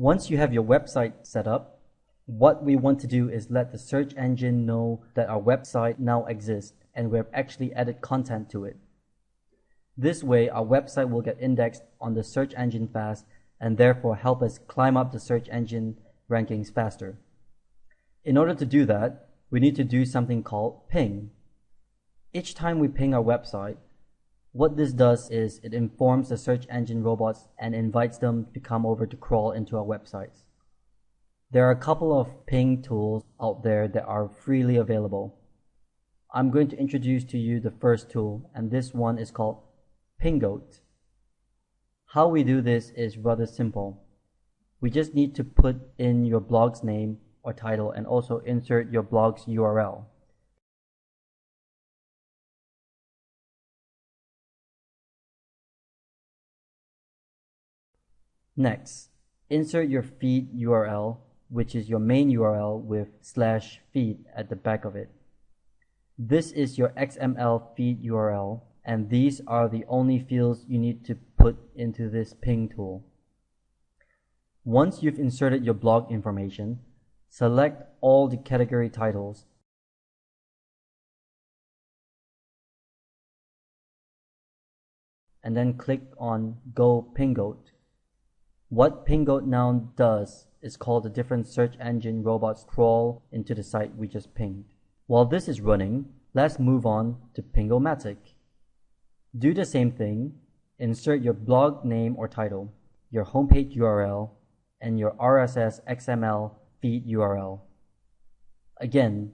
Once you have your website set up, what we want to do is let the search engine know that our website now exists and we have actually added content to it. This way, our website will get indexed on the search engine fast and therefore help us climb up the search engine rankings faster. In order to do that, we need to do something called ping. Each time we ping our website, what this does is it informs the search engine robots and invites them to come over to crawl into our websites. There are a couple of ping tools out there that are freely available. I'm going to introduce to you the first tool, and this one is called Pingoat. How we do this is rather simple. We just need to put in your blog's name or title and also insert your blog's URL. Next, insert your feed URL, which is your main URL with /feed at the back of it. This is your XML feed URL, and these are the only fields you need to put into this ping tool. Once you've inserted your blog information, select all the category titles and then click on Go Pingoat. What Pingoat now does is call the different search engine robots crawl into the site we just pinged. While this is running, let's move on to Pingomatic. Do the same thing, insert your blog name or title, your homepage URL, and your RSS XML feed URL. Again,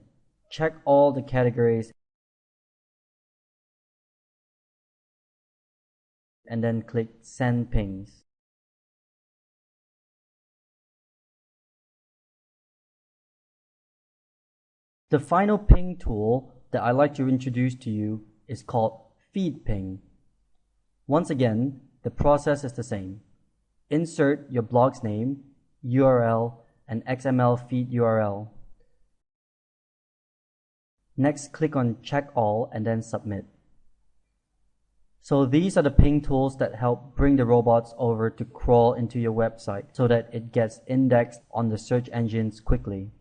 check all the categories and then click Send Pings. The final ping tool that I like to introduce to you is called Feed Ping. Once again, the process is the same. Insert your blog's name, URL, and XML feed URL. Next, click on Check All and then Submit. So these are the ping tools that help bring the robots over to crawl into your website so that it gets indexed on the search engines quickly.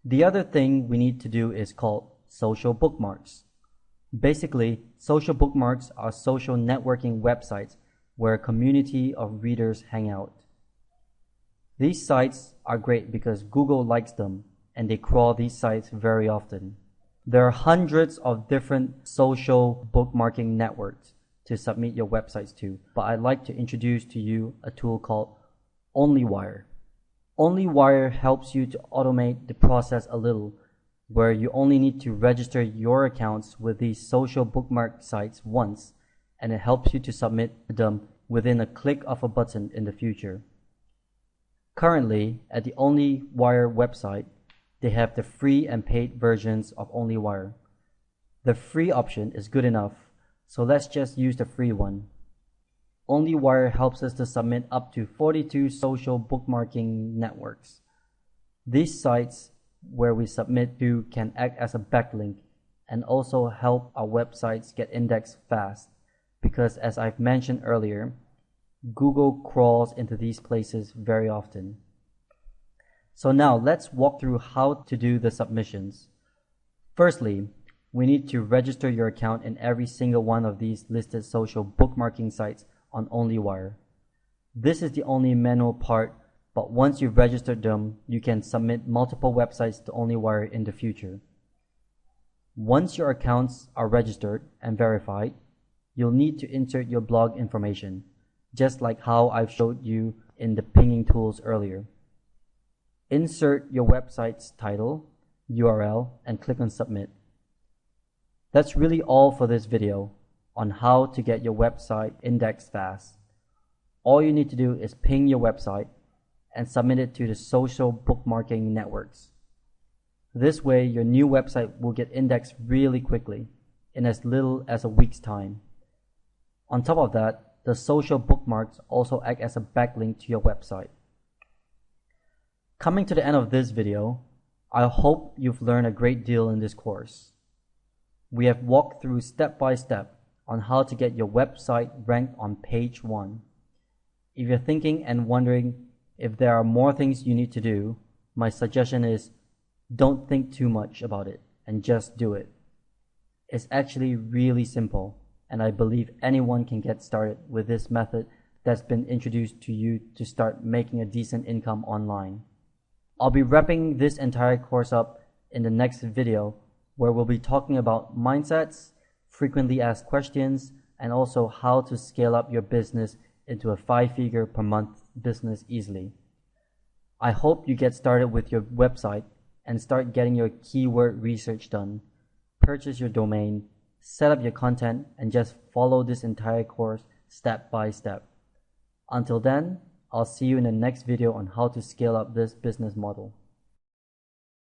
The other thing we need to do is called social bookmarks. Basically, social bookmarks are social networking websites where a community of readers hang out. These sites are great because Google likes them and they crawl these sites very often. There are hundreds of different social bookmarking networks to submit your websites to, but I'd like to introduce to you a tool called OnlyWire. OnlyWire helps you to automate the process a little, where you only need to register your accounts with these social bookmark sites once, and it helps you to submit them within a click of a button in the future. Currently, at the OnlyWire website, they have the free and paid versions of OnlyWire. The free option is good enough, so let's just use the free one. OnlyWire helps us to submit up to 42 social bookmarking networks. These sites where we submit to can act as a backlink and also help our websites get indexed fast because, as I've mentioned earlier, Google crawls into these places very often. So now let's walk through how to do the submissions. Firstly, we need to register your account in every single one of these listed social bookmarking sites on OnlyWire. This is the only manual part, but once you've registered them, you can submit multiple websites to OnlyWire in the future. Once your accounts are registered and verified, you'll need to insert your blog information, just like how I've showed you in the pinging tools earlier. Insert your website's title, URL, and click on Submit. That's really all for this video on how to get your website indexed fast. All you need to do is ping your website and submit it to the social bookmarking networks. This way, your new website will get indexed really quickly, in as little as a week's time. On top of that, the social bookmarks also act as a backlink to your website. Coming to the end of this video, I hope you've learned a great deal in this course. We have walked through step by step on how to get your website ranked on page 1. If you're thinking and wondering if there are more things you need to do, my suggestion is don't think too much about it and just do it. It's actually really simple, and I believe anyone can get started with this method that's been introduced to you to start making a decent income online. I'll be wrapping this entire course up in the next video, where we'll be talking about mindsets, frequently asked questions, and also how to scale up your business into a 5-figure per month business easily. I hope you get started with your website and start getting your keyword research done. Purchase your domain, set up your content, and just follow this entire course step by step. Until then, I'll see you in the next video on how to scale up this business model.